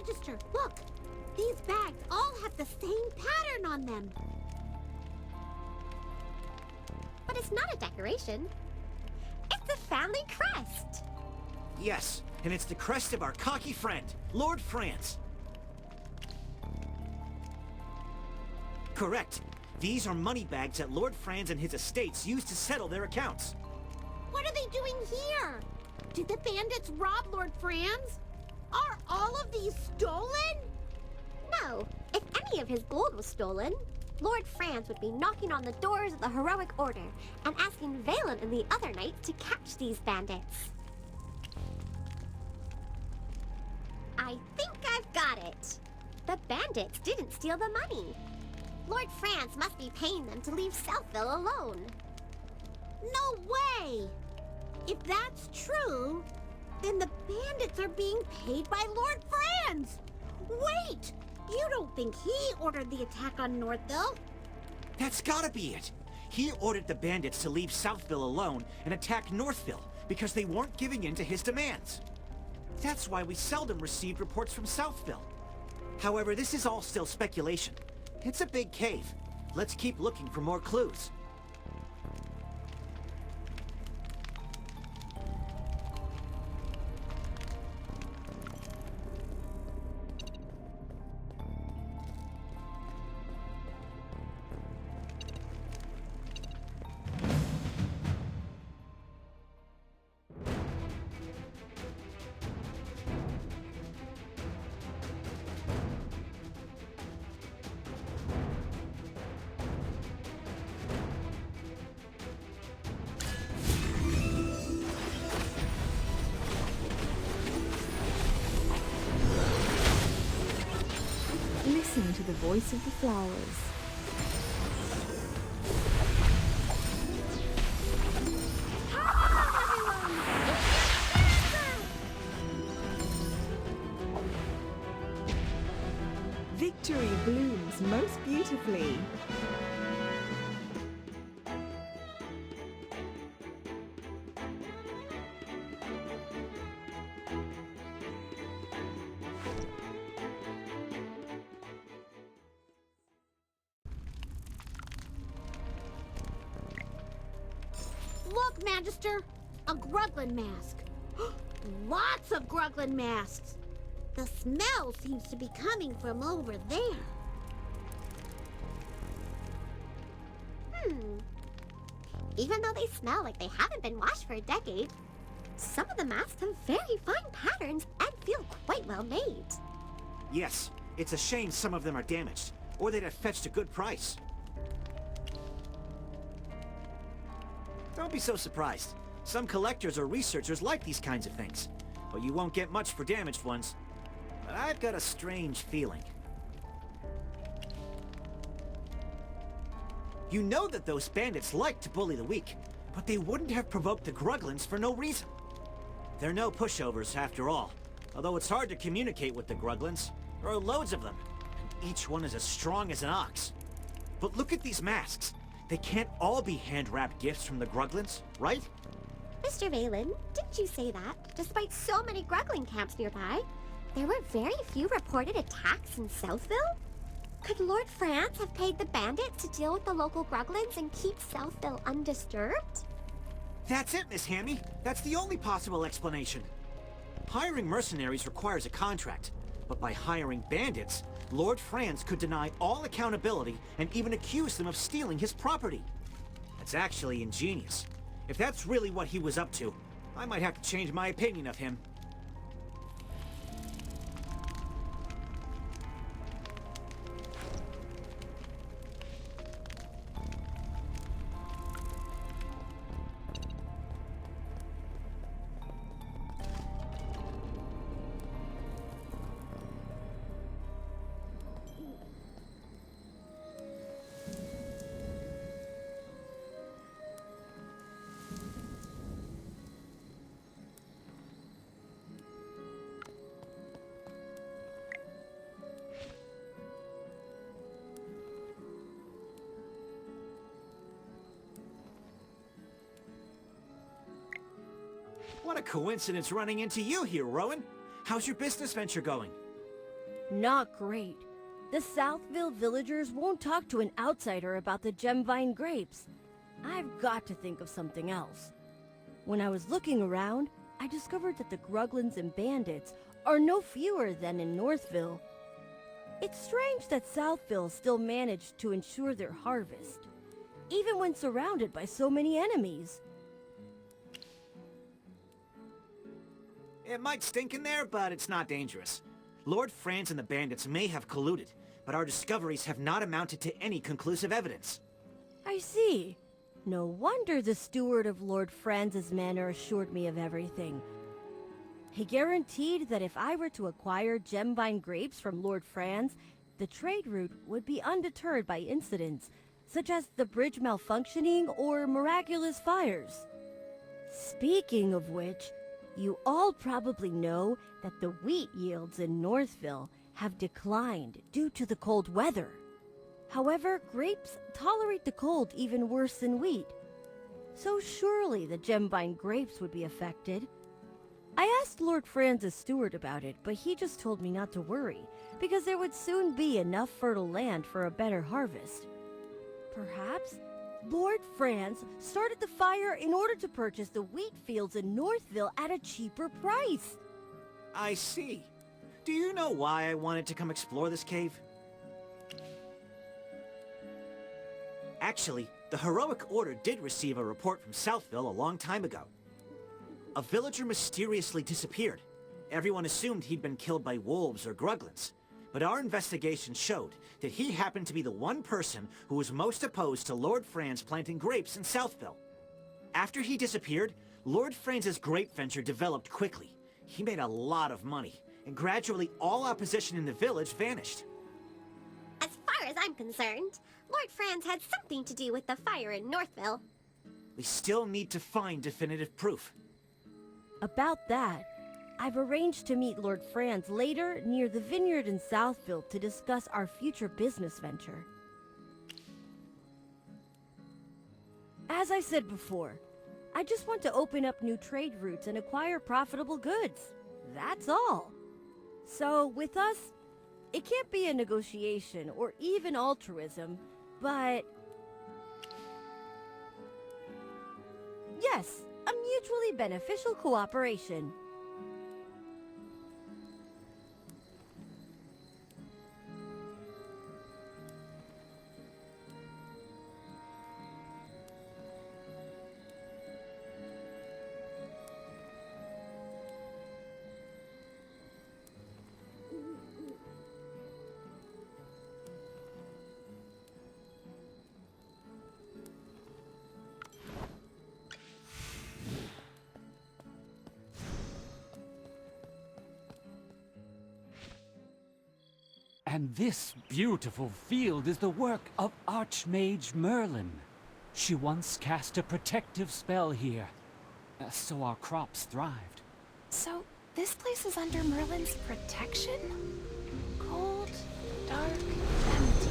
Magister, look! These bags all have the same pattern on them. But it's not a decoration. It's a family crest. Yes, and it's the crest of our cocky friend, Lord France. Correct. These are money bags that Lord Franz and his estates use to settle their accounts. What are they doing here? Did the bandits rob Lord Franz? Are all of these stolen? No, if any of his gold was stolen, Lord Franz would be knocking on the doors of the Heroic Order and asking Valen and the other knights to catch these bandits. I think I've got it. The bandits didn't steal the money. Lord Franz must be paying them to leave Southville alone. No way! If that's true, then the bandits are being paid by Lord Franz! Wait! You don't think he ordered the attack on Northville? That's gotta be it. He ordered the bandits to leave Southville alone and attack Northville because they weren't giving in to his demands. That's why we seldom received reports from Southville. However, this is all still speculation. It's a big cave. Let's keep looking for more clues. Listen to the voice of the flowers. Victory blooms most beautifully. Look, Magister! A Gruglin mask. Lots of Gruglin masks. The smell seems to be coming from over there. Even though they smell like they haven't been washed for a decade, some of the masks have very fine patterns and feel quite well made. Yes, it's a shame some of them are damaged, or they'd have fetched a good price. Don't be so surprised. Some collectors or researchers like these kinds of things, but you won't get much for damaged ones. But I've got a strange feeling. You know that those bandits like to bully the weak, but they wouldn't have provoked the Gruglins for no reason. They're no pushovers, after all, although it's hard to communicate with the Gruglins. There are loads of them, and each one is as strong as an ox. But look at these masks. They can't all be hand-wrapped gifts from the Gruglins, right? Mr. Valen, didn't you say that, despite so many Gruglin camps nearby, there were very few reported attacks in Southville? Could Lord Franz have paid the bandits to deal with the local Gruglins and keep Southville undisturbed? That's it, Miss Hammy. That's the only possible explanation. Hiring mercenaries requires a contract, but by hiring bandits, Lord Franz could deny all accountability and even accuse them of stealing his property. That's actually ingenious. If that's really what he was up to, I might have to change my opinion of him. What a coincidence running into you here, Rowan. How's your business venture going? Not great. The Southville villagers won't talk to an outsider about the Gemvine grapes. I've got to think of something else. When I was looking around, I discovered that the Gruglins and bandits are no fewer than in Northville. It's strange that Southville still managed to ensure their harvest, even when surrounded by so many enemies. It might stink in there, but it's not dangerous. Lord Franz and the bandits may have colluded, but our discoveries have not amounted to any conclusive evidence. I see. No wonder the steward of Lord Franz's manor assured me of everything. He guaranteed that if I were to acquire Gemvine grapes from Lord Franz, the trade route would be undeterred by incidents, such as the bridge malfunctioning or miraculous fires. Speaking of which, you all probably know that the wheat yields in Northville have declined due to the cold weather. However, grapes tolerate the cold even worse than wheat, so surely the Gemvine grapes would be affected. I asked Lord Franz's steward about it, but he just told me not to worry, because there would soon be enough fertile land for a better harvest. Perhaps Lord Franz started the fire in order to purchase the wheat fields in Northville at a cheaper price. I see. Do you know why I wanted to come explore this cave? Actually, the Heroic Order did receive a report from Southville a long time ago. A villager mysteriously disappeared. Everyone assumed he'd been killed by wolves or Gruglins, but our investigation showed that he happened to be the one person who was most opposed to Lord Franz planting grapes in Southville. After he disappeared, Lord Franz's grape venture developed quickly. He made a lot of money, and gradually all opposition in the village vanished. As far as I'm concerned, Lord Franz had something to do with the fire in Northville. We still need to find definitive proof. About that, I've arranged to meet Lord Franz later near the vineyard in Southville to discuss our future business venture. As I said before, I just want to open up new trade routes and acquire profitable goods. That's all. So with us, it can't be a negotiation or even altruism, but yes, a mutually beneficial cooperation. And this beautiful field is the work of Archmage Merlin. She once cast a protective spell here, so our crops thrived. So, this place is under Merlin's protection? Cold, dark, empty.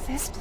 This place